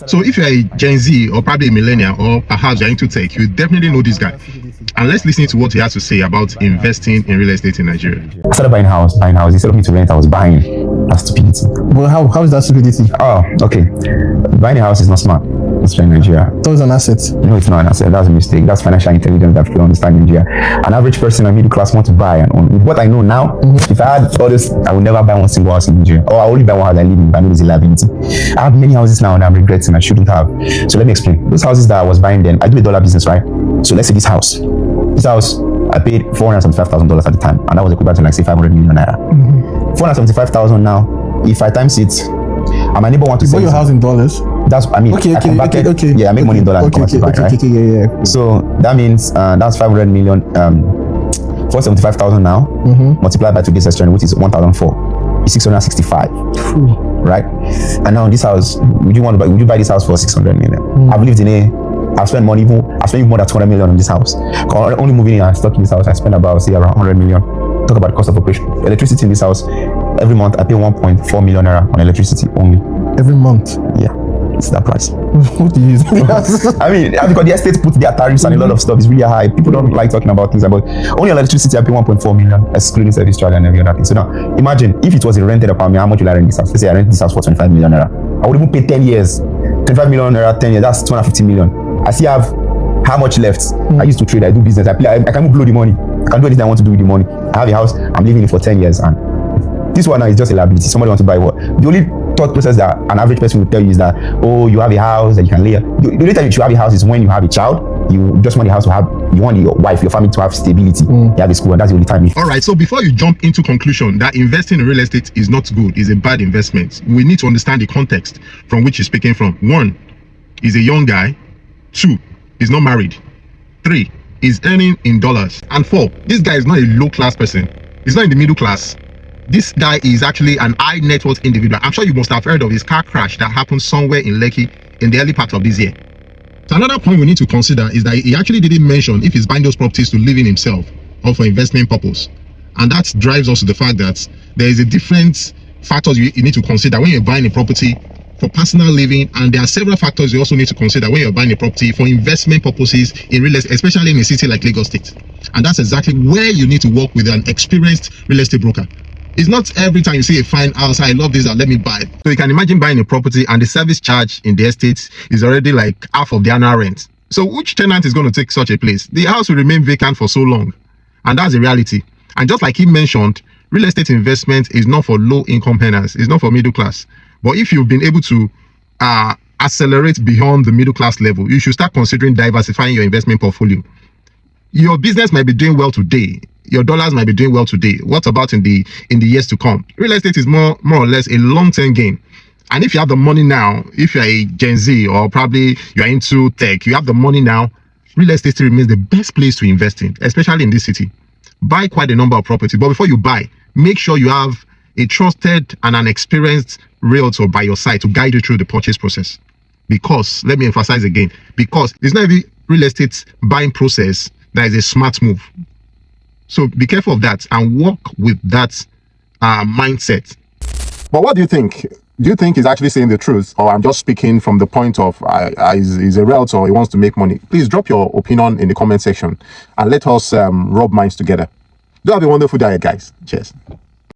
So if you're a Gen Z or probably a millennial or perhaps you're into tech, you definitely know this guy. And let's listen to what he has to say about investing in real estate in Nigeria. I started buying house. Instead of me to rent, I was buying. That's stupidity. Well, how is that stupidity? Oh, okay. Buying a house is not smart, especially in Nigeria. So it's an asset. No, it's not an asset. That's a mistake. That's financial intelligence that people understand in Nigeria. An average person, a middle class, want to buy and own. With what I know now, if I had all this, I would never buy one single house in Nigeria. Or I only buy one house I live in, but I know it's a liability. I have many houses now and I'm regretting I shouldn't have. So let me explain. Those houses that I was buying then, I do a dollar business, right? So let's say this house, I paid $475,000 at the time, and that was equivalent to like say 500 million naira. 475,000 now. If I times it, and my neighbor want to sell your house in dollars. That's I okay. Yeah, I make money in dollars. Yeah. So that means that's 500 million. 475,000 now, multiplied by today's exchange, which is 1,004. It's 665. Right? And now this house, would you buy this house for 600 million? I've lived in I've spent money, I spent more than 200 million on this house. Only moving in and stuck in this house, I spent about around 100 million. Talk about the cost of operation. Electricity in this house, every month I pay 1.4 million naira on electricity only. Every month? Yeah, it's that price. What do you use? I mean, because the estate put their tariffs and a lot of stuff is really high. People don't like talking about things about only electricity. I pay 1.4 million, excluding service charge and every other thing. So now, imagine if it was a rented apartment, how much will I rent this house? Let's say I rent this house for 25 million naira. I would even pay 10 years. 25 million naira, 10 years, that's 250 million. I still have how much left? I used to trade, I do business, I can blow the money. I can do anything I want to do with the money. I have a house, I'm living in it for 10 years, and this one now is just a liability. Somebody wants to buy what? The only thought process that an average person will tell you is that, oh, you have a house that you can lay. The only time you should have a house is when you have a child. You just want the house to have, you want your wife, your family to have stability. You have a school, and that's the only time. All right, so before you jump into conclusion that investing in real estate is not good, is a bad investment, we need to understand the context from which he's speaking from. 1, he's a young guy. 2, he's not married. 3, he's earning in dollars. And 4, this guy is not a low-class person. He's not in the middle class. This guy is actually an high net worth individual. I'm sure you must have heard of his car crash that happened somewhere in Lekki in the early part of this year. So another point we need to consider is that he actually didn't mention if he's buying those properties to live in himself or for investment purpose. And that drives us to the fact that there is a different factors you need to consider when you're buying a property for personal living, and there are several factors you also need to consider when you're buying a property for investment purposes in real estate, especially in a city like Lagos State. And that's exactly where you need to work with an experienced real estate broker. It's not every time you see a fine house, I love this, let me buy it. So you can imagine buying a property and the service charge in the estate is already like half of the annual rent. So which tenant is going to take such a place? The house will remain vacant for so long. And that's the reality. And just like he mentioned, real estate investment is not for low income earners, it's not for middle class. But if you've been able to accelerate beyond the middle class level, you should start considering diversifying your investment portfolio. Your business might be doing well today. Your dollars might be doing well today. What about in the years to come? Real estate is more or less a long-term game. And if you have the money now, if you're a Gen Z or probably you're into tech, you have the money now, real estate still remains the best place to invest in, especially in this city. Buy quite a number of properties, but before you buy, make sure you have a trusted and an experienced realtor by your side to guide you through the purchase process. Because, let me emphasize again, because it's not every real estate buying process that is a smart move. So be careful of that and work with that mindset. But what do you think? Do you think he's actually saying the truth, or I'm just speaking from the point of he's a realtor, he wants to make money? Please drop your opinion in the comment section and let us rub minds together. Do have a wonderful day, guys. Cheers.